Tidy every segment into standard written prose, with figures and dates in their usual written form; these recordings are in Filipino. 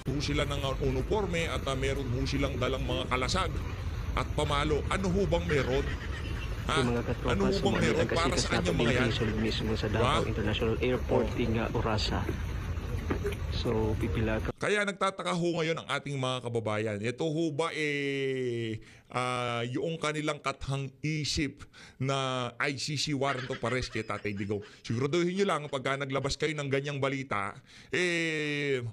ho sila ng uniforme at meron ho silang dalang mga kalasag at pamalo. Ano ho bang meron? Ha? Yung mga katropa Ano ho bang meron para sa kanyang mga yan? mismo sa Diba? Davao International Airport nga Orasa. So pipila ka. Kaya nagtataka ho ngayon ang ating mga kababayan. Ito ho ba yung kanilang kathang isip na ICC warrant of arrest kay Tatay Digong. Siguraduhin nyo lang pagka naglabas kayo ng ganyang balita,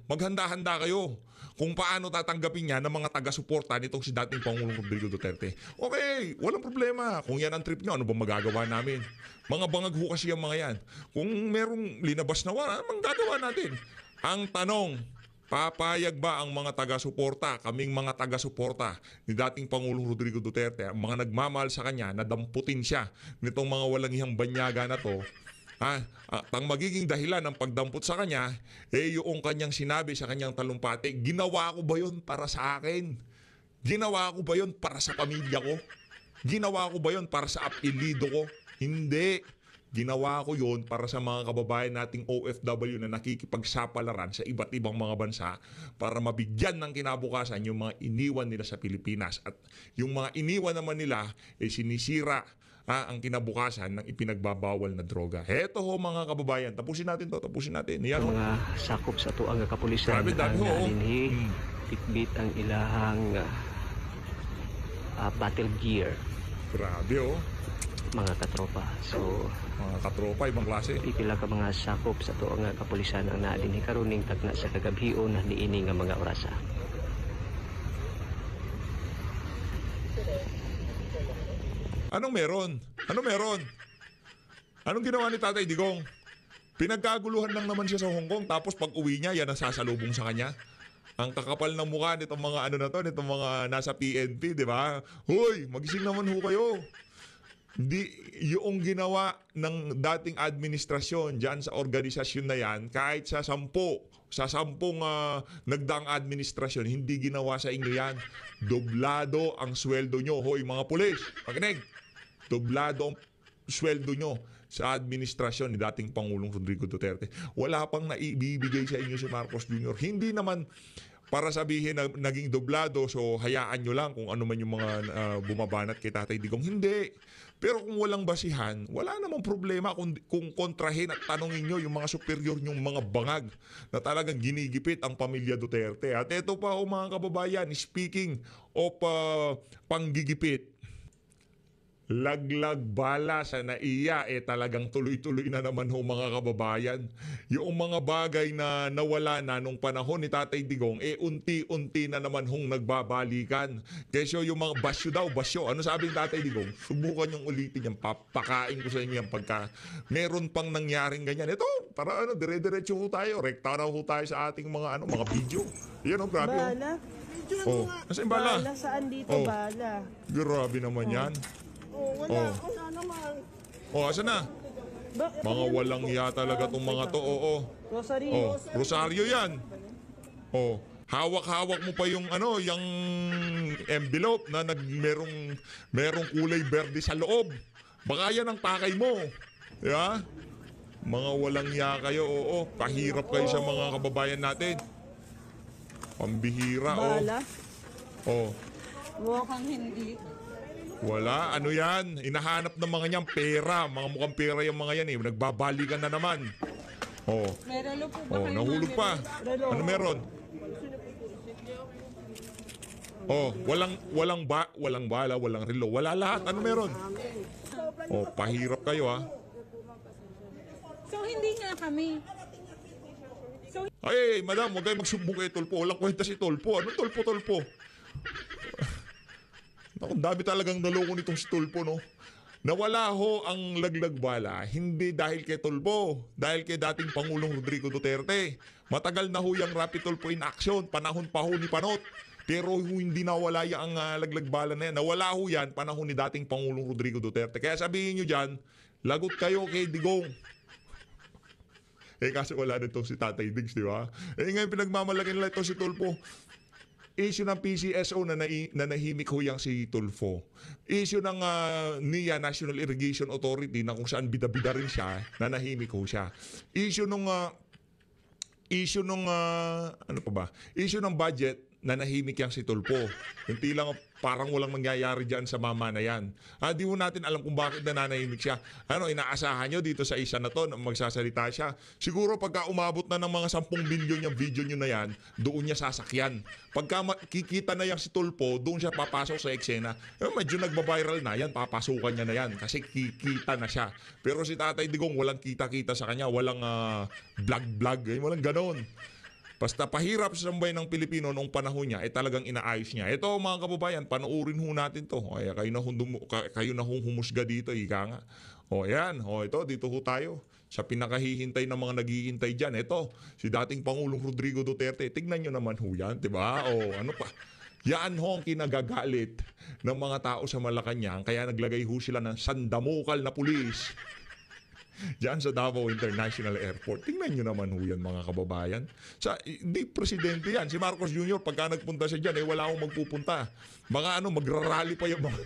maghanda-handa kayo kung paano tatanggapin niya ng mga taga-suporta nitong si dating Pangulong Rodrigo Duterte. Okay, walang problema. Kung yan ang trip nyo, ano ba magagawa namin? Mga bangag ho kasi ang mga yan. Kung merong linabas na warrant, anong gagawa natin? Ang tanong, papayag ba ang mga taga-suporta, kaming mga taga-suporta ni dating Pangulong Rodrigo Duterte, ang mga nagmamahal sa kanya, na damputin siya nitong mga walang ihang banyaga na to, at ang magiging dahilan ng pagdampot sa kanya, yung kanyang sinabi sa kanyang talumpati, ginawa ko ba yun para sa akin? Ginawa ko ba yun para sa pamilya ko? Ginawa ko ba yun para sa apelido ko? Hindi. Ginawa ko yun para sa mga kababayan nating OFW na nakikipagsapalaran sa iba't ibang mga bansa para mabigyan ng kinabukasan yung mga iniwan nila sa Pilipinas. At yung mga iniwan naman nila sinisira ang kinabukasan ng ipinagbabawal na droga. Heto ho mga kababayan, tapusin natin to, tapusin natin. Yan, Mga sakop sa tuang kapulisan grabe, dami ho. bitbit ang ilahang battle gear, Grabe oh. mga katropa. So Mga katropa, ibang klase. pipila ka mga sakop sa tuang kapulisan ang naadin karuning tagna sa kagabhion na niini nga mga orasa. Anong meron? Anong meron? Anong ginawa ni Tatay Digong? Pinagkaguluhan lang naman siya sa Hong Kong, tapos pag uwi niya, yan ang sasalubong sa kanya. Ang kakapal ng mukha nitong mga ano na to, nitong mga nasa PNP, di ba? Hoy, magising naman ho kayo. Hindi, yung ginawa ng dating administrasyon dyan sa organisasyon na yan, kahit sa sampung nagdaang administrasyon, hindi ginawa sa inyo yan. Doblado ang sweldo nyo. Hoy, mga pulis, pakinig. Doblado ang sweldo nyo sa administrasyon ni dating Pangulong Rodrigo Duterte. Wala pang naibibigay sa inyo si Marcos Jr. Hindi naman para sabihin na naging doblado, so hayaan nyo lang kung ano man yung mga bumabanat kay Tatay Digong. Hindi. Pero kung walang basihan, wala namang problema kung kontrahin at tanongin nyo yung mga superior nyong mga bangag na talagang ginigipit ang pamilya Duterte. At ito pa mga kababayan, speaking of panggigipit, laglag bala sa NAIA, talagang tuloy-tuloy na naman ho mga kababayan. Yung mga bagay na nawala na nung panahon ni Tatay Digong, unti-unti na naman hong nagbabalikan. Kesyo yung mga basyo daw, basyo. Ano sabi ni Tatay Digong? Subukan yung ulitin yan. Papakain ko sa inyo yan pagka meron pang nangyaring ganyan. Ito, para dire-diretso ho tayo. Rekta na ho tayo sa ating mga mga video. Yan o, grabe o. Bala? Nasaan bala? Bala, saan dito bala? Grabe naman yan. Wala naman. Asan na? Mga walang iya talaga tong mga to. Rosary. Rosario yan. Hawak-hawak mo pa yung yung envelope na merong kulay berde sa loob. Baka yan ang pakay mo. Yeah? Mga walang iya kayo. Pahirap kayo sa mga kababayan natin. Pambihira. Bala? Mukhang hindi. Wala, ano yan? Inahanap ng mga niyan pera. Mga mukhang pera yung mga yan Nagbabalikan na naman. May relo po ba kayo? Nahulog pa. Ano meron? Walang bala, walang relo. Wala lahat. Ano meron? Pahirap kayo So, hindi nga kami. Ay, madam, huwag kayo magsumbong kay Tolpo. Walang kwenta si Tolpo. Anong Tolpo? Ang dami talagang naloko nitong si Tulpo, no? Nawala ho ang laglag bala, hindi dahil kay Tulpo, dahil kay dating Pangulong Rodrigo Duterte. Matagal na ho yung Rapid Tulpo in action, panahon pa ho ni Panot. Pero hindi nawala yung laglag bala na yan. Nawala ho yan, panahon ni dating Pangulong Rodrigo Duterte. Kaya sabihin nyo dyan, lagot kayo kay Digong. Kasi wala na itong si Tatay Diggs, di ba? Ngayon pinagmamalaki nila ito si Tulpo. Issue ng PCSO na nahimik ho yang si Tulfo. Issue ng NIA, National Irrigation Authority, na kung saan bida-bida rin siya, na nahimik ho siya. Issue nung issue nung ano pa ba? Issue ng budget, nanahimik yang si Tulpo. Yung tilang parang walang nangyayari diyan sa mama na yan. Di mo natin alam kung bakit nananahimik siya. Inaasahan nyo dito sa isa na to na magsasalita siya. Siguro pagka umabot na ng mga 10 milyon yung video nyo na yan, doon niya sasakyan. Pagka kikita na yang si Tulpo, doon siya papasok sa eksena. Medyo nagbabiral na yan, papasukan niya na yan kasi kikita na siya. Pero si Tatay Digong walang kita-kita sa kanya, walang vlog-vlog, walang ganon. Basta pahirap sa sambayan ng Pilipino noong panahon niya, talagang inaayos niya. Ito mga kababayan, panoorin ho natin to. Kaya kayo na humusga dito, ika nga. Yan. Dito ho tayo. Sa pinakahihintay ng mga naghihintay dyan. Ito, si dating Pangulong Rodrigo Duterte. Tignan nyo naman ho yan, diba? Ano pa? Yan ho ang kinagagalit ng mga tao sa Malacanang. Kaya naglagay ho sila ng sandamukal na pulis diyan sa Davao International Airport. Tingnan nyo naman ho yan mga kababayan. Hindi presidente yan. Si Marcos Jr. pagka nagpunta siya dyan, wala akong magpupunta. Magrarally pa yung mga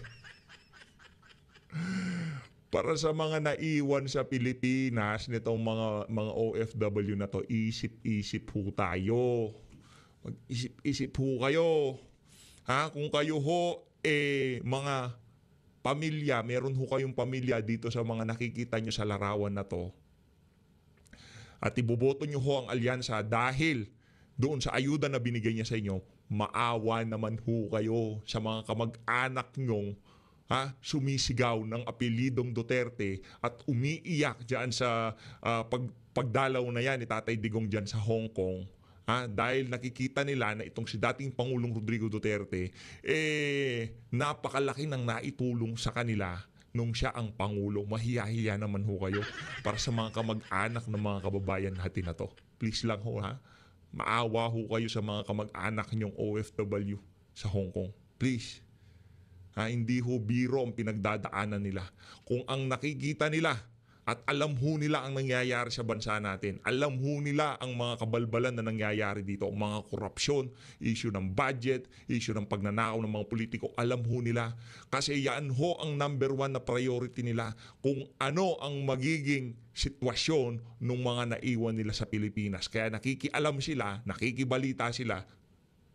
para sa mga naiwan sa Pilipinas nitong mga OFW na to, isip-isip ho tayo. Mag-isip-isip ho kayo. Kung kayo ho mga pamilya, meron ho kayong pamilya dito sa mga nakikita nyo sa larawan na to. At iboboto nyo ho ang alyansa dahil doon sa ayuda na binigay niya sa inyo, maawa naman ho kayo sa mga kamag-anak nyong sumisigaw ng apelidong Duterte at umiiyak dyan sa pagdalaw na yan ni Tatay Digong dyan sa Hong Kong. Dahil nakikita nila na itong si dating Pangulong Rodrigo Duterte napakalaki ng naitulong sa kanila nung siya ang Pangulo. Mahiya-hiya naman ho kayo para sa mga kamag-anak ng mga kababayan natin na to. Please lang ho maawa ho kayo sa mga kamag-anak nyong OFW sa Hong Kong. Please. Hindi ho biro ang pinagdadaanan nila. Kung ang nakikita nila at alam ho nila ang nangyayari sa bansa natin. Alam ho nila ang mga kabalbalan na nangyayari dito. Ang mga korupsyon, issue ng budget, issue ng pagnanakaw ng mga politiko. Alam ho nila. Kasi yan ho ang number 1 na priority nila. Kung ano ang magiging sitwasyon ng mga naiwan nila sa Pilipinas. Kaya nakikialam sila, nakikibalita sila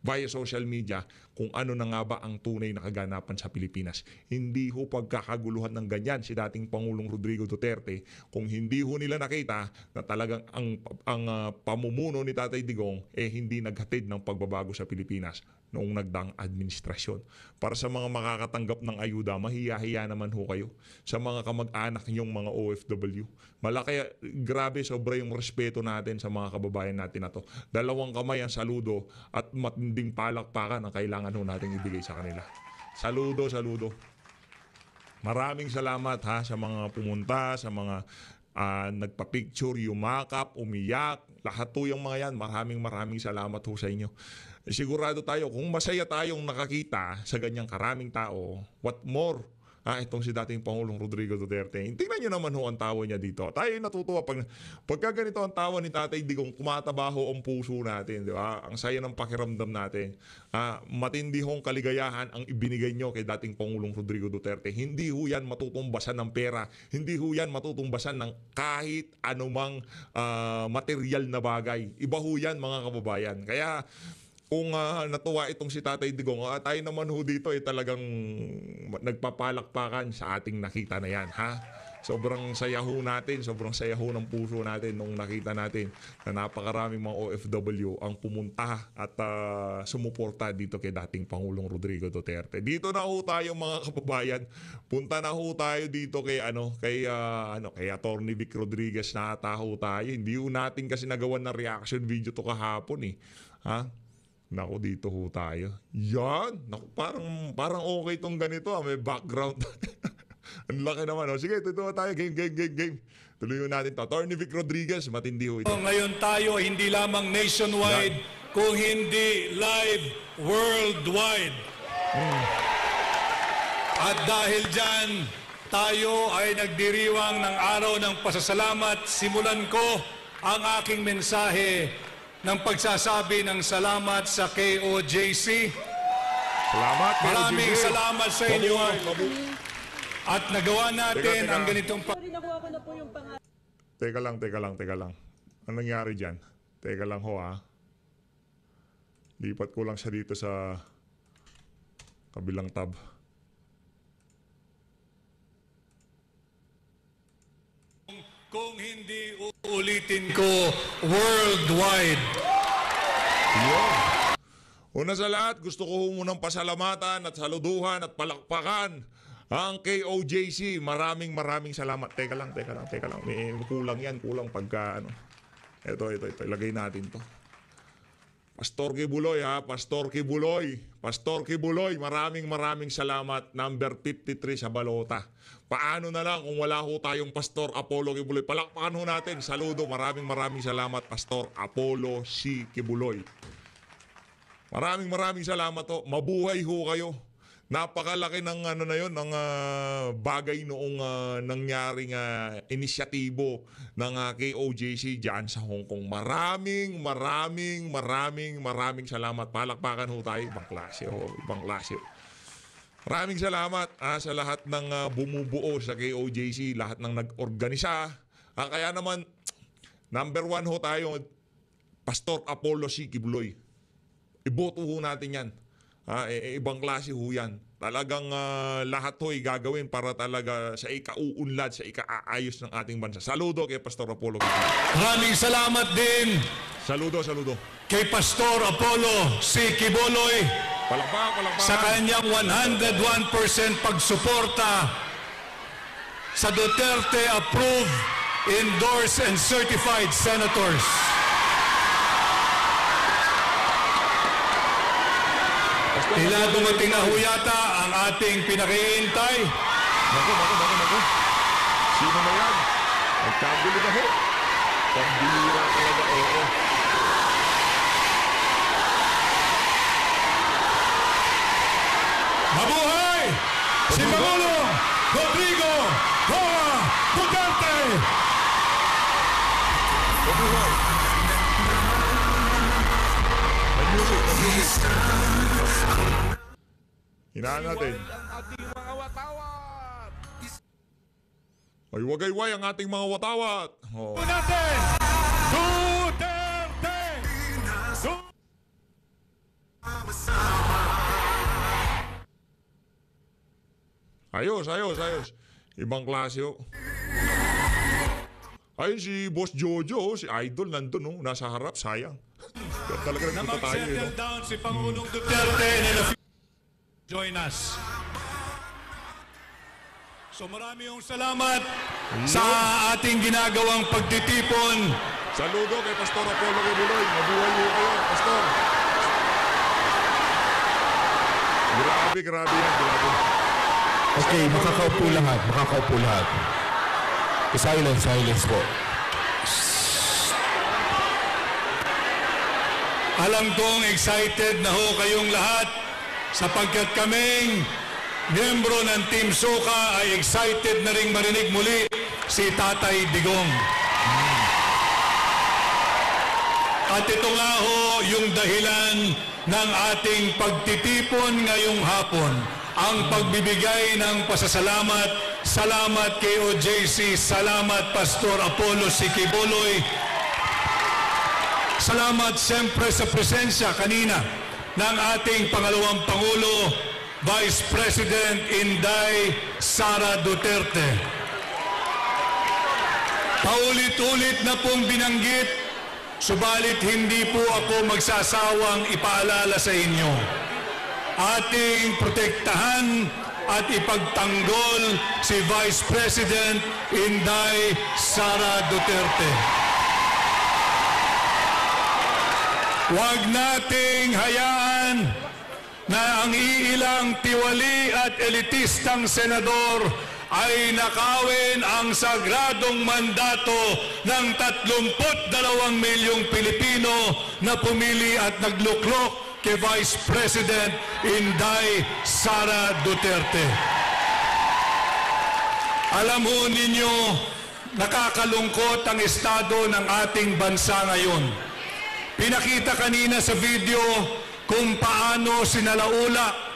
via social media kung ano na nga ba ang tunay na kaganapan sa Pilipinas. Hindi ho pagkakaguluhan ng ganyan si dating Pangulong Rodrigo Duterte kung hindi ho nila nakita na talagang ang pamumuno ni Tatay Digong hindi naghatid ng pagbabago sa Pilipinas noong nagdaang administrasyon. Para sa mga makakatanggap ng ayuda, mahiya-hiya naman ho kayo sa mga kamag-anak niyong mga OFW. Grabe, sobra yung respeto natin sa mga kababayan natin na to. 2 kamay ang saludo at matinding palakpakan ang kailangan ho natin ibigay sa kanila. Saludo, saludo. Maraming salamat sa mga pumunta, sa mga nagpa-picture, yumakap, umiyak. Lahat po yung mga yan. Maraming salamat ho sa inyo. Sigurado tayo, kung masaya tayong nakakita sa ganyang karaming tao, what more? Itong si dating Pangulong Rodrigo Duterte. Tingnan nyo naman ho ang tawa niya dito. Tayo natutuwa pagka ganito ang tawa ni Tatay Digong, kumatabaho ang puso natin, di ba? Ang saya ng pakiramdam natin. Matindi hong kaligayahan ang ibinigay nyo kay dating Pangulong Rodrigo Duterte. Hindi ho yan matutumbasan ng pera. Hindi ho yan matutumbasan ng kahit anumang material na bagay. Iba ho yan mga kababayan. Kaya kung natuwa itong si Tatay Digong, tayo naman ho dito talagang nagpapalakpakan sa ating nakita na yan. Sobrang saya ho natin, sobrang saya ho ng puso natin nung nakita natin na napakaraming mga OFW ang pumunta at sumuporta dito kay dating Pangulong Rodrigo Duterte. Dito na ho tayo mga kababayan. Punta na ho tayo dito kay Attorney Vic Rodriguez na ataho tayo. Hindi ho natin kasi nagawan ng reaction video to kahapon . Naku, dito ho tayo. Yan! Naku, parang okay tong ganito. May background. Ang laki naman. Sige, dito tayo. Game. Tuloy natin to. Attorney Vic Rodriguez, matindi ho ito. Ngayon tayo hindi lamang nationwide, kung hindi live worldwide. At dahil dyan, tayo ay nagdiriwang ng araw ng pasasalamat. Simulan ko ang aking mensahe ng pagsasabi ng salamat sa KOJC. Salamat. Maraming salamat sa inyo. At nagawa natin ang ganitong Sorry, nakuha ko na po yung pangalan. Teka lang. Anong nangyari dyan? Teka lang ho ha. Lipat ko lang siya dito sa kabilang tab. Kung hindi uulitin ko worldwide. Yun. Una sa lahat, gusto ko munang pasalamatan at saluduhan at palakpakan ang KOJC. Maraming salamat. Teka lang. May kulang yan. Kulang pagka ano. Ito. Ilagay natin to. Pastor Kibuloy ha. Pastor Kibuloy. Maraming salamat. Number 53 sa balota. Paano na lang kung wala ho tayong Pastor Apollo Kibuloy? Palakpakan ho natin. Saludo. Maraming salamat Pastor Apollo C. Kibuloy. Maraming salamat ho. Mabuhay ho kayo. Napakalaki ng ano na yon, ng bagay noong nangyaring inisyatibo ng KOJC diyan sa Hong Kong. Maraming salamat. Palakpakan ho tayo. Ibang klase ho. Maraming salamat sa lahat ng bumubuo sa KOJC, lahat ng nag-organisa. Kaya naman, number 1 ho tayo, Pastor Apollo C. Kibuloy. Iboto ho natin yan. Ibang klase ho yan. Talagang lahat ho gagawin para talaga sa ikauunlad, sa ikaayos ng ating bansa. Saludo kay Pastor Apollo. Maraming salamat din Saludo. kay Pastor Apollo C. Kibuloy Palakpakan. sa kanyang 101% pagsuporta sa Duterte approved, endorsed, and certified senators. Tila dumating na ho yata ang ating pinakihintay. Naku. Sino na yan? Nagkagulo na ho. Pambihira talaga. Oo. Mabuhay! Si Pangulong Rodrigo Roa Duterte! Mabuhay. Music. Hinaan natin. Ay, wagayway ang ating mga watawat. Oh. Natin! Duterte! Ayos. Ibang klase ho. Ayun si Boss Jojo, si Idol nandun oh, nasa harap, sayang. Talaga nagpunta tayo eh, no? Mag-settle down si Pangulong Duterte and join us. So marami yung salamat sa ating ginagawang pagtitipon. Saludo kay Pastor Apollo Kibuloy. Mabuhay mo kayo, Pastor. Grabe yan. Okay, makakaupo lahat. Silence po. Alam kong excited na ho kayong lahat sapagkat kaming miyembro ng Team Soka ay excited na ring marinig muli si Tatay Digong. At ito nga ho yung dahilan ng ating pagtitipon ngayong hapon. Ang pagbibigay ng pasasalamat. Salamat KOJC, salamat Pastor Apollo C. Kibuloy. Salamat siyempre sa presensya kanina ng ating pangalawang Pangulo, Vice President Inday Sara Duterte. Paulit-ulit na pong binanggit, subalit hindi po ako magsasawang ipaalala sa inyo. Ating protektahan at ipagtanggol si Vice President Inday Sara Duterte. Huwag nating hayaan na ang iilang tiwali at elitistang senador ay nakawin ang sagradong mandato ng 32 milyong Pilipino na pumili at nagluklok kay Vice President Inday Sara Duterte. Alam ho ninyo, nakakalungkot ang estado ng ating bansa ngayon. Pinakita kanina sa video kung paano sinalaula,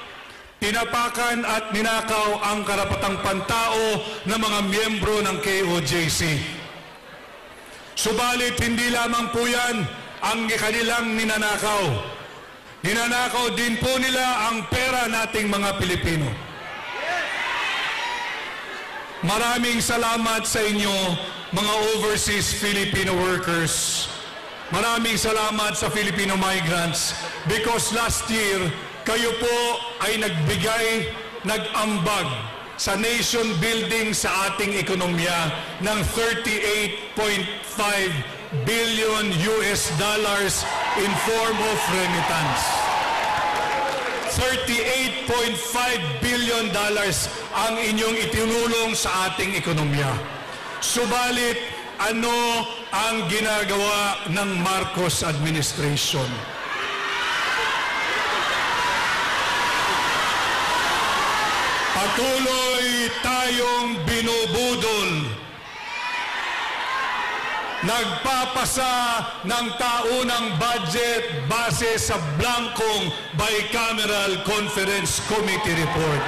tinapakan at ninakaw ang karapatang pantao ng mga miyembro ng KOJC. Subalit hindi lamang po yan ang kanilang ninanakaw. Ninanakaw din po nila ang pera nating mga Pilipino. Maraming salamat sa inyo, mga overseas Filipino workers. Maraming salamat sa Filipino migrants because last year, kayo po ay nagbigay, nag-ambag sa nation building sa ating ekonomiya ng 38.5 billion US dollars in form of remittance. 38.5 billion dollars ang inyong itinulong sa ating ekonomiya. Subalit, ano ang ginagawa ng Marcos administration? Patuloy tayong binubudol. Nagpapasa ng taunang budget base sa blankong Bicameral Conference Committee report.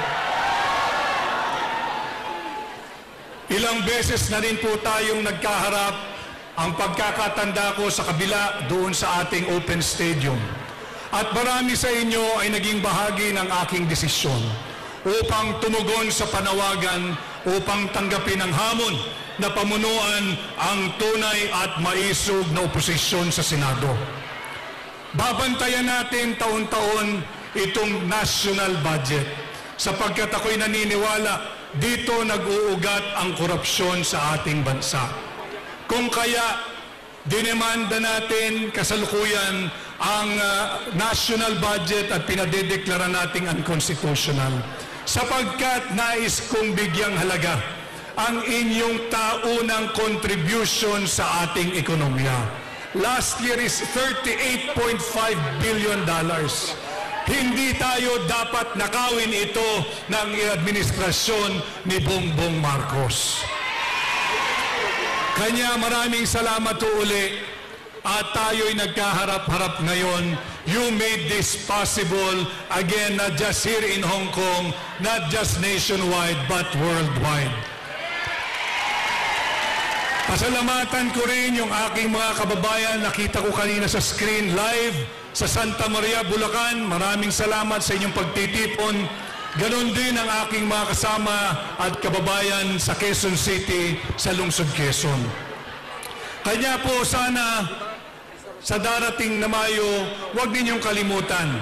Ilang beses na rin po tayong nagkaharap, ang pagkakatanda ko sa kabila doon sa ating open stadium. At marami sa inyo ay naging bahagi ng aking desisyon upang tumugon sa panawagan upang tanggapin ang hamon na pamunuan ang tunay at maisog na oposisyon sa Senado. Babantayan natin taon-taon itong national budget sapagkat ako'y naniniwala dito nag-uugat ang korupsyon sa ating bansa. Kung kaya, dinemanda natin kasalukuyan ang national budget at pinadedeklara nating unconstitutional sapagkat nais kong bigyang halaga ang inyong taunang contribution sa ating ekonomiya. Last year is $38.5 billion. Hindi tayo dapat nakawin ito ng administrasyon ni Bongbong Marcos. Kanya maraming salamat uli at tayo'y nagkaharap-harap ngayon. You made this possible, again, not just here in Hong Kong, not just nationwide, but worldwide. Pasalamatan ko rin yung aking mga kababayan. Nakita ko kanina sa screen live sa Santa Maria, Bulacan. Maraming salamat sa inyong pagtitipon. Ganon din ang aking mga kasama at kababayan sa Quezon City, sa Lungsod Quezon. Kanya po sana sa darating na Mayo, huwag ninyong kalimutan.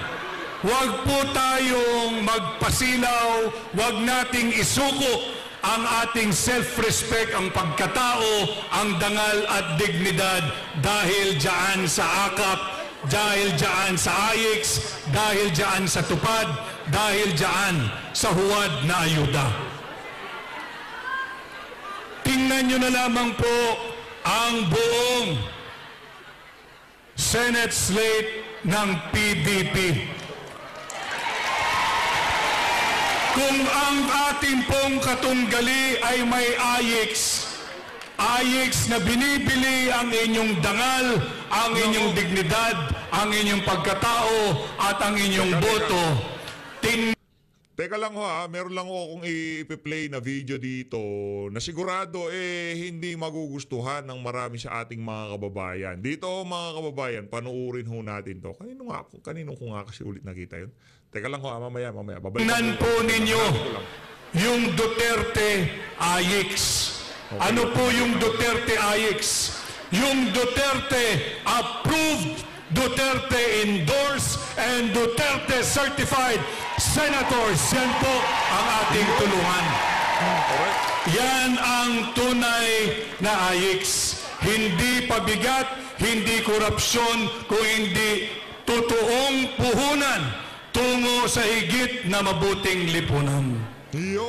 Huwag po tayong magpasilaw, huwag nating isuko ang ating self-respect, ang pagkatao, ang dangal at dignidad dahil dyan sa AKAP, dahil dyan sa AIX, dahil dyan sa TUPAD, dahil dyan sa huwad na ayuda. Tingnan nyo na lamang po ang buong Senate slate ng PDP. Kung ang ating pong katunggali ay may AIX na binibili ang inyong dangal, ang inyong dignidad, ang inyong pagkatao at ang inyong boto, Teka lang ho ha, meron lang ho akong i-play na video dito na sigurado hindi magugustuhan ng marami sa ating mga kababayan. Dito mga kababayan, panuurin ho natin to. Kanino ko nga kasi ulit nakita yun. Teka lang ho, mamaya. tingnan po ninyo yung Duterte AIX. Okay. Ano po yung Duterte AIX? Yung Duterte approved, Duterte endorsed, and Duterte certified senators. Yan po ang ating tulungan. Yan ang tunay na AIX. Hindi pabigat, hindi korupsyon, kung hindi totoong puhunan tungo sa higit na mabuting lipunan.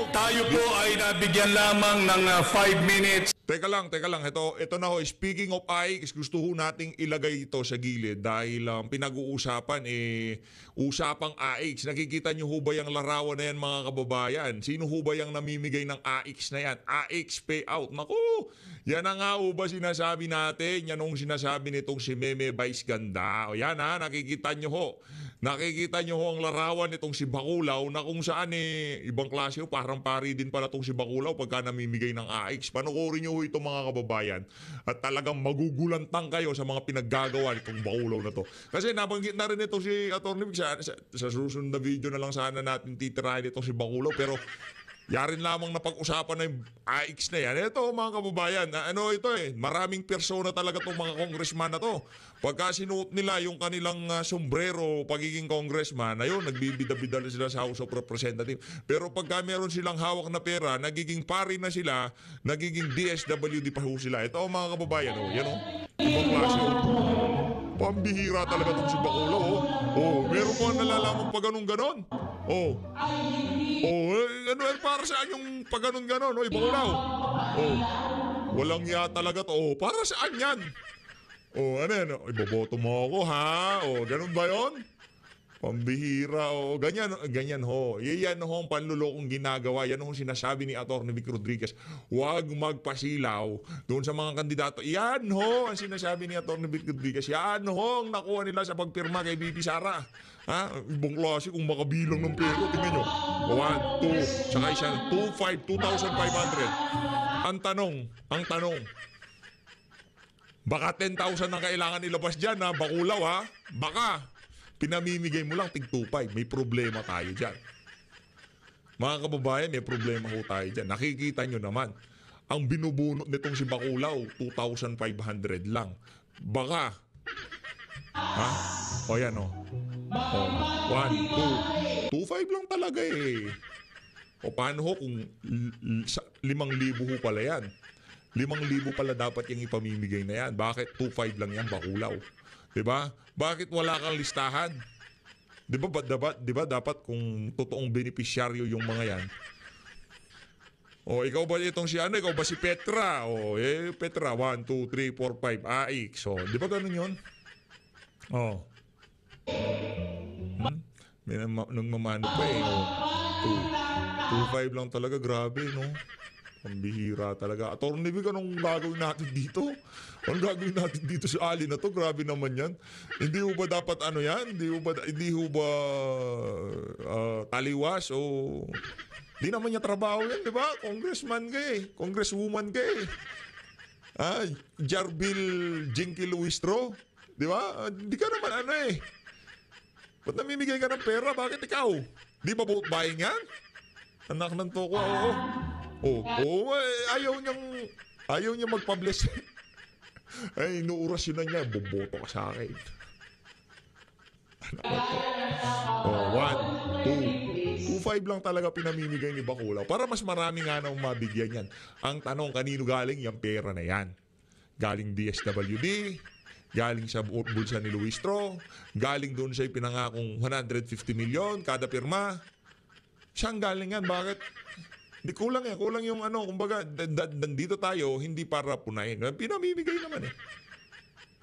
Tayo po ay nabigyan lamang ng 5 minutes. Teka lang. Ito na ho. Speaking of AIX, gusto ho nating ilagay ito sa gilid dahil pinag-uusapan usapang AIX. Nakikita nyo ho ba yung larawan na yan mga kababayan? Sino ho ba yung namimigay ng AIX na yan? AIX payout. Naku! Yan na nga ho ba sinasabi natin? Yan ang sinasabi nitong si Meme Vice Ganda. O yan ha, nakikita nyo ho. Nakikita nyo ho ang larawan nitong si Baculaw na kung saan ibang klase ho, parang pari din pala itong si Baculaw pagka namimigay ng AIX. Panukurin nyo ho ito mga kababayan at talagang magugulantang kayo sa mga pinaggagawa nitong Bacolod na to. Kasi nabanggit na rin ito si Atty. Vic sa susunod na video na lang sana natin titirahin itong si Bacolod, pero yarin lamang na pag-usapan na yung AX na yan. Ito mga kababayan, ano ito maraming persona talaga itong mga congressman na to. Pagka sinuot nila yung kanilang sombrero pagiging congressman, ayun, nagbibida-bida na sila sa House of Representatives. Pero pagka meron silang hawak na pera, nagiging pari na sila, nagiging DSWD pa ho sila. Ito mga kababayan, yan ibang klase pambihira talaga itong si Bacolod. Meron ko nalalaman pa ganun-ganon. Para saan yung pag ganon-ganon? Bacolod. Walang ya talaga to. Para saan yan? Ano yan? Iboboto mo ako, ha? Ganun ba yun? Pambihira, ganyan ho. Yan ho ang panlulokong ginagawa. Yan ho sinasabi ni Atty. Vic Rodriguez. Huwag magpasilaw doon sa mga kandidato. Yan ho ang sinasabi ni Atty. Vic Rodriguez. Yan ho ang nakuha nila sa pagpirma kay BP Sara. Ibang klase kung makabilang ng pero. Tingnan nyo. 1, 2, saka isa, 2,500. Ang tanong, baka 10,000 ang kailangan ilabas dyan, ha? Bacolod, ha? Baka. Pinamimigay mo lang tig 2,500. May problema tayo dyan. Mga kababayan, may problema ho tayo dyan. Nakikita nyo naman, ang binubunot nitong si Bacolod, 2,500 lang. Baka. Ha? Yan 1, 2, 2,500 lang talaga paano ho kung 5,000 ho pala yan? 5,000 pala dapat yung ipamimigay na yan. Bakit 2,500 lang yan, Bacolod? Diba? Bakit wala kang listahan? Diba dapat kung totoong benepisyaryo yung mga yan? Ikaw ba itong ikaw ba si Petra? Petra, 1, 2, 3, 4, 5, AX. Diba ganun yun? May nagmamano pa 2,500 lang talaga, grabe, no? Ang bihira talaga. Atty. Vic, anong gagawin natin dito? Anong gagawin natin dito sa ali na to? Grabe naman yan. Hindi ho ba dapat yan? Hindi ho ba taliwas o... Di naman niya trabaho yan, di ba? Congressman ka Congresswoman ka Jarbil Jinky Luistro. Di ba? Di ka naman Ba't namimigay ka ng pera? Bakit ikaw? Di ba vote buying yan? Anak ng toko, ayaw niyang magpabless. Inuuras yun na niya. Boboto ka sa akin. 1, 2, 2,500 lang talaga pinamimigay ni Bacolod. Para mas marami nga na mabigyan yan. Ang tanong, kanino galing yung pera na yan? Galing DSWD? Galing sa bulsa ni Luistro? Galing doon sa pinangakong 150 million kada pirma? Saan galing yan? Bakit? Hindi, kulang yung kumbaga, nandito tayo, hindi para punayin. Pinamimigay naman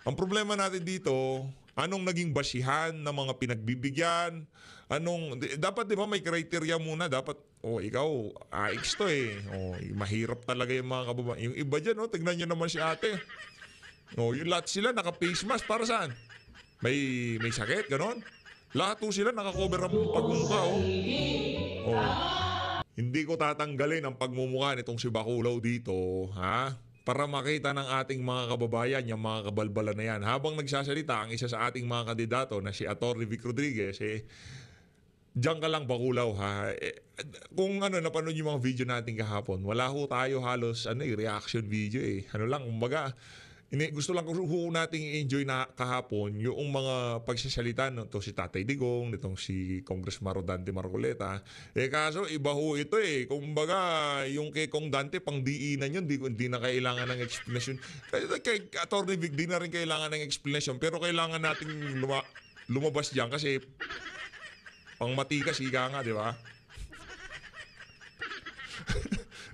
Ang problema natin dito, anong naging basihan ng mga pinagbibigyan? Dapat di ba may criteria muna? Dapat, ikaw, AX to mahirap talaga yung mga kababayan. Yung iba dyan, tignan nyo naman si ate. Yung lahat sila naka-face mask, para saan? May sakit, ganon? Lahat sila naka-cover ang pagmumukha, Hindi ko tatanggalin ang pagmumukha nitong si Bacolod dito, ha? Para makita ng ating mga kababayan, yung mga kabalbala na yan. Habang nagsasalita ang isa sa ating mga kandidato na si Atty. Vic Rodriguez, diyan ka lang Bacolod, ha? Kung napanood yung mga video natin kahapon, wala ho tayo halos reaction video kumbaga, gusto lang ko nating i-enjoy na kahapon yung mga pagsasalita nito si Tatay Digong, nitong si Congressman Rodante Marcoleta. Kaso iba ho ito kumbaga yung kay Kong Dante pang diinan yun, hindi na kailangan ng explanation. Kay Atty. Vic, di na rin kailangan ng explanation, pero kailangan nating lumabas diyan kasi pang matikas ika nga, di ba?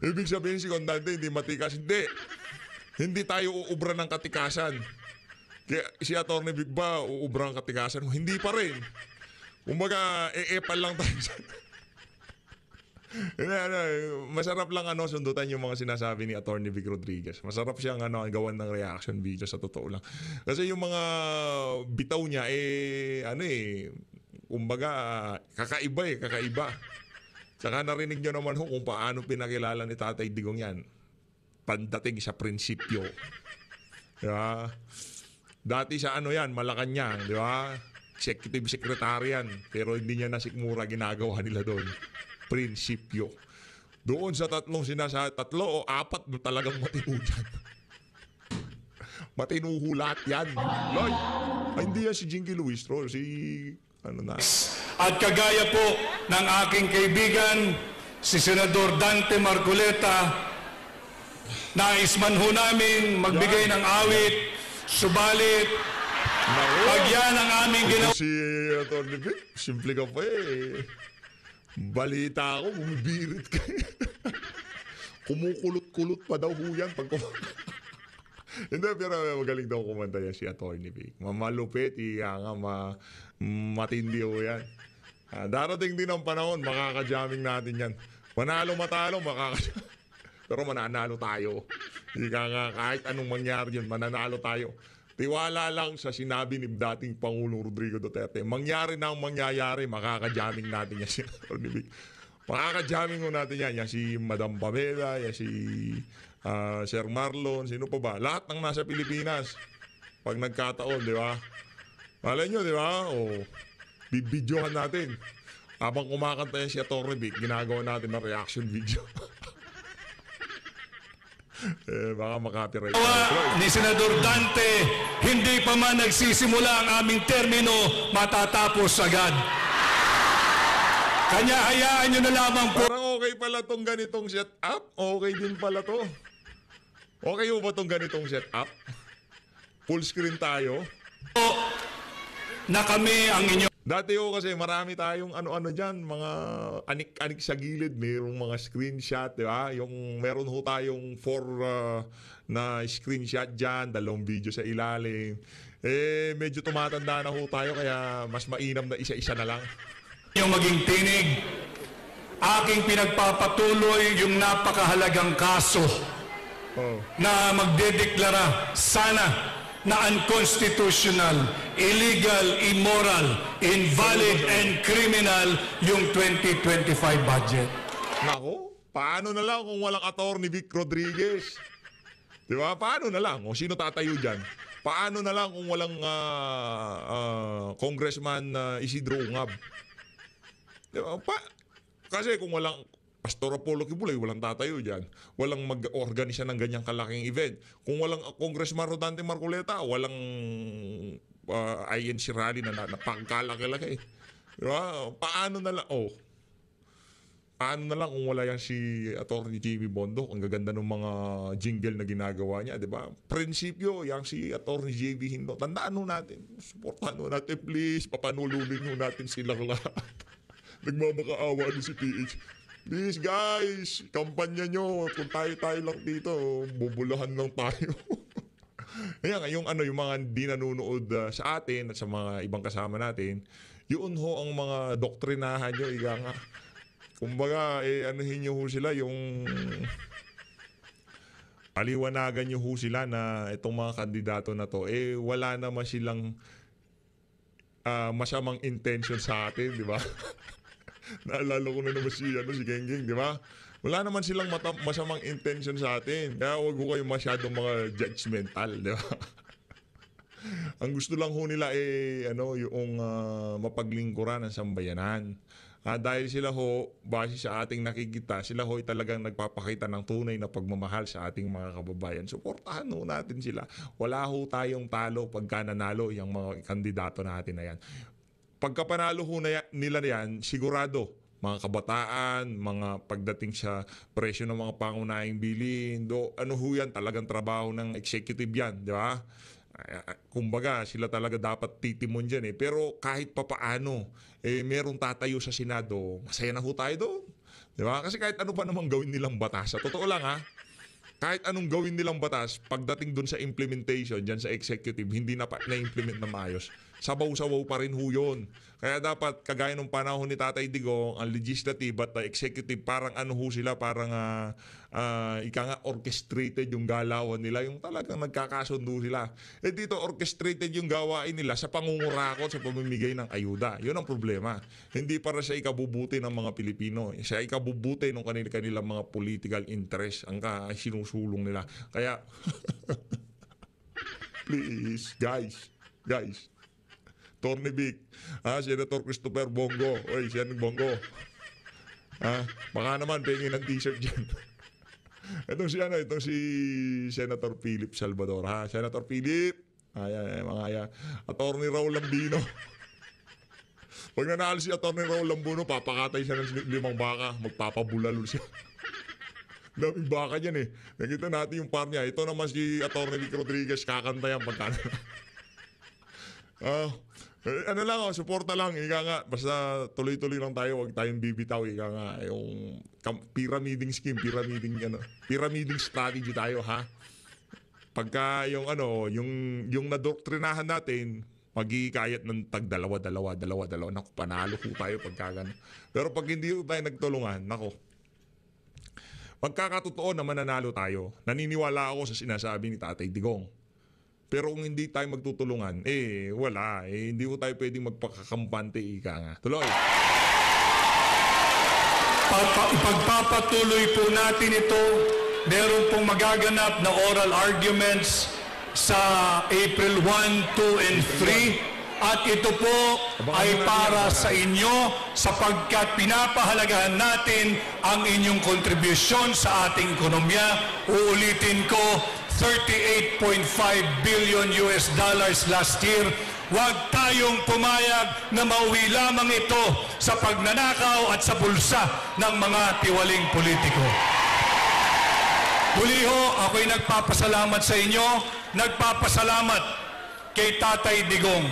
Ibig sabihin si Kong Dante hindi matikas, hindi tayo uubra ng katikasan. Kaya si Atty. Vic ba uubra ng katikasan? Hindi pa rin. Kumbaga, epal lang tayo. Masarap lang sundutan yung mga sinasabi ni Atty. Vic Rodriguez. Masarap siyang gawan ng reaction video, sa totoo lang. Kasi yung mga bitaw niya, kumbaga, kakaiba. Saka narinig nyo naman kung paano pinakilala ni Tatay Digong yan. pandating sa prinsipyo. Di ba? Dati sa ano yan, Malacanang, di ba? Executive Secretary yan. Pero hindi niya nasikmura ginagawa nila doon. Prinsipyo. Doon sa tatlong tatlo o apat na talagang matino dyan. Matinuho lahat yan. Loy, ay, hindi yan si Jinky Luis Troll. Si, ano na. At kagaya po ng aking kaibigan, si Senador Dante Marcoleta, nais man ho namin magbigay ng awit, subalit, pag yan ang aming ginawa. Si Atty. Vic, simple ka pa eh. Balita ako, bumibirit ka. Kumukulot-kulot pa daw ho yan pag Hindi, pero magaling daw kumanta yan si Atty. Vic. Mamalupit, iya nga, matindi ho yan. Darating din ang panahon, makaka-jamming natin yan. Manalo matalo, pero mananalo tayo. Ika nga, kahit anong mangyari yun, mananalo tayo. Tiwala lang sa sinabi ni dating Pangulong Rodrigo Duterte. Mangyari na ang mangyayari, makaka-jamming natin yan si Atty. Vic. Makaka-jamming ho natin yan. Yan si Madam Pamela, yan si Sir Marlon, sino pa ba? Lahat ng nasa Pilipinas. Pag nagkataon, di ba? Malay nyo, di ba? O, bibidyohan natin. Habang kumakanta yan si Atty. Vic, ginagawa natin ng reaction video. Baka makapiright. Ni Senador Dante, hindi pa man nagsisimula ang aming termino, matatapos agad. Kanya hayaan nyo na lamang po. Parang okay pala tong ganitong setup. Okay din pala to. Okay ba tong ganitong setup? Full screen tayo. Na kami ang inyo. Dati kasi marami tayong ano-ano dyan, mga anik-anik sa gilid, mayroong mga screenshot, di ba? Yung meron ho tayong 4 na screenshot dyan, 2 video sa ilalim. Medyo tumatanda na ho tayo, kaya mas mainam na isa-isa na lang. Yung maging tinig, aking pinagpapatuloy yung napakahalagang kaso na magdedeklara sana na unconstitutional, illegal, immoral, invalid, and criminal yung 2025 budget. Nako, paano na lang kung walang Atty. Vic Rodriguez? Di ba? Paano na lang? O sino tatayo dyan? Paano na lang kung walang Congressman Isidro Ungab? Di ba? Kasi kung walang Pastor Apollo Kibuloy, walang tatayo dyan. Walang mag-organisa ng ganyang kalaking event. Kung walang Congressman Rodante Marcoleta, walang INC rally na pangkalaki-laki. Diba? Paano na lang? Paano na lang kung wala yan si Atty. JB Bondoc? Ang gaganda ng mga jingle na ginagawa niya, diba? Prinsipyo, yang si Atty. JB Hindo. Tandaan ho natin. Supportan ho natin, please. Papanulunin ho natin silang lahat. Nagmamakaawa ni si PH. Please guys, kampanya nyo. Kung tayo-tayo lang dito, bubulahan lang tayo. Ayan, yung mga di nanonood sa atin at sa mga ibang kasama natin, yun ho ang mga doktrinahan nyo, ika nga. Kumbaga, anuhin nyo ho sila, yung aliwanagan nyo ho sila na itong mga kandidato na to, wala naman silang masamang intention sa atin, di ba? Naalala ko na naman si Gengging, di ba? Wala naman silang masamang intention sa atin. Kaya huwag ko kayo masyadong mga judgmental, di ba? Ang gusto lang ho nila yung mapaglingkuran ng sambayanan. Dahil sila ho, base sa ating nakikita, sila ho ay talagang nagpapakita ng tunay na pagmamahal sa ating mga kababayan. Suportahan ho natin sila. Wala ho tayong talo pagka nanalo yung mga kandidato natin na yan. Pagka panalo ho nila yan, sigurado, mga kabataan, mga pagdating sa presyo ng mga pangunahing bilhin, ano ho yan, talagang trabaho ng executive yan, di ba? Kumbaga, sila talaga dapat titimon dyan. Pero kahit papaano, merong tatayo sa Senado, masaya na ho tayo doon. Di ba? Kasi kahit ano pa namang gawin nilang batas, sa totoo lang kahit anong gawin nilang batas, pagdating doon sa implementation, dyan sa executive, hindi na implement na maayos. sabaw-sabaw pa rin ho yun. Kaya dapat, kagaya nung panahon ni Tatay Digong, ang legislative at the executive, parang ano ho sila, parang ika nga orchestrated yung galawan nila, yung talagang nagkakasundo sila. Eh dito, orchestrated yung gawain nila sa pangungurakot, sa pamimigay ng ayuda. Yun ang problema. Hindi para sa ikabubuti ng mga Pilipino. Sa ikabubuti ng kanilang mga political interest ang sinusulong nila. Kaya, please, guys, Torny Vic, Senator Christopher Bongo, oy, Senator Bongo, baka naman pengin ng t-shirt dyan. itong si Senator Philip Salvador, Senator Philip, Attorney Raul Lambino. Pag nanalo si Attorney Raul Lambino, papakatay siya ng 5 baka, magpapabulalo siya. Daming baka dyan eh. Nakita natin yung par niya. Ito naman si Attorney Vic Rodriguez, kakanta yan pagkano. Ano lang, suporta lang, ika nga, basta tuloy-tuloy lang tayo, huwag tayong bibitaw, ika nga, yung pyramiding scheme, pyramiding strategy tayo, ha? Pagka yung nadoktrinahan natin, magkikayat ng dalawa, naku, panalo po tayo pagka gano'n. Pero pag hindi tayo nagtulungan, naku, pagkakatotoo na mananalo tayo, naniniwala ako sa sinasabi ni Tatay Digong. Pero kung hindi tayo magtutulungan, wala. Hindi ko tayo pwedeng magpakakampante, ika nga. Tuloy. Ipagpapatuloy po natin ito. Meron pong magaganap na oral arguments sa April 1, 2, and 3. At ito po ay para sa inyo sapagkat pinapahalagahan natin ang inyong kontribusyon sa ating ekonomiya. Uulitin ko, $38.5 billion last year. Huwag tayong pumayag na mauwi lamang ito sa pagnanakaw at sa bulsa ng mga tiwaling politiko. Muli ho, ako'y nagpapasalamat sa inyo, nagpapasalamat kay Tatay Digong.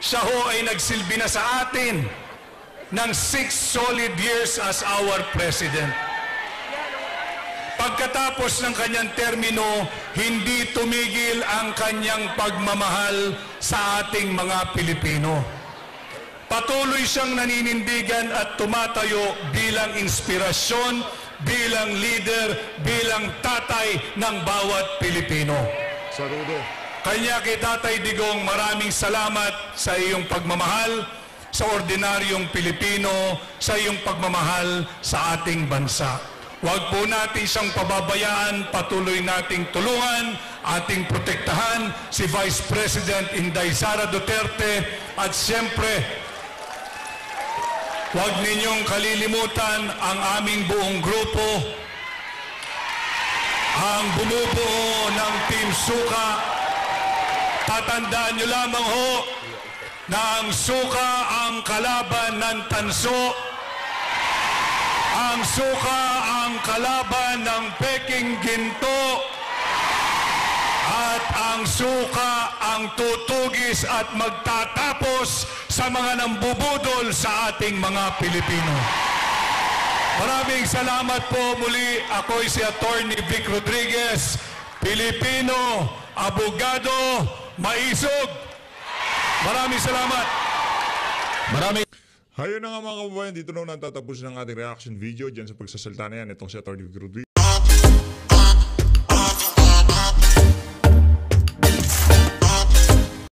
Siya ho ay nagsilbi na sa atin ng 6 solid years as our President. Pagkatapos ng kanyang termino, hindi tumigil ang kanyang pagmamahal sa ating mga Pilipino. Patuloy siyang naninindigan at tumatayo bilang inspirasyon, bilang leader, bilang tatay ng bawat Pilipino. Saludo. Kanya kay Tatay Digong, maraming salamat sa iyong pagmamahal sa ordinaryong Pilipino, sa iyong pagmamahal sa ating bansa. Huwag po natin siyang pababayaan, patuloy nating tulungan, ating protektahan si Vice President Inday Sara Duterte at siyempre, huwag ninyong kalilimutan ang aming buong grupo, ang bumubuo ng Team Suka. Tatandaan nyo lamang ho na ang suka ang kalaban ng tanso, ang suka ang kalaban ng peking ginto, at ang suka ang tutugis at magtatapos sa mga nambubudol sa ating mga Pilipino. Maraming salamat po muli. Ako'y si Attorney Vic Rodriguez, Pilipino, abogado, maisog. Maraming salamat. Ayun na nga mga kababayan, dito na natatapos ng ating reaction video dyan sa pagsasalta na yan. Itong si Atty. Vic Rodriguez.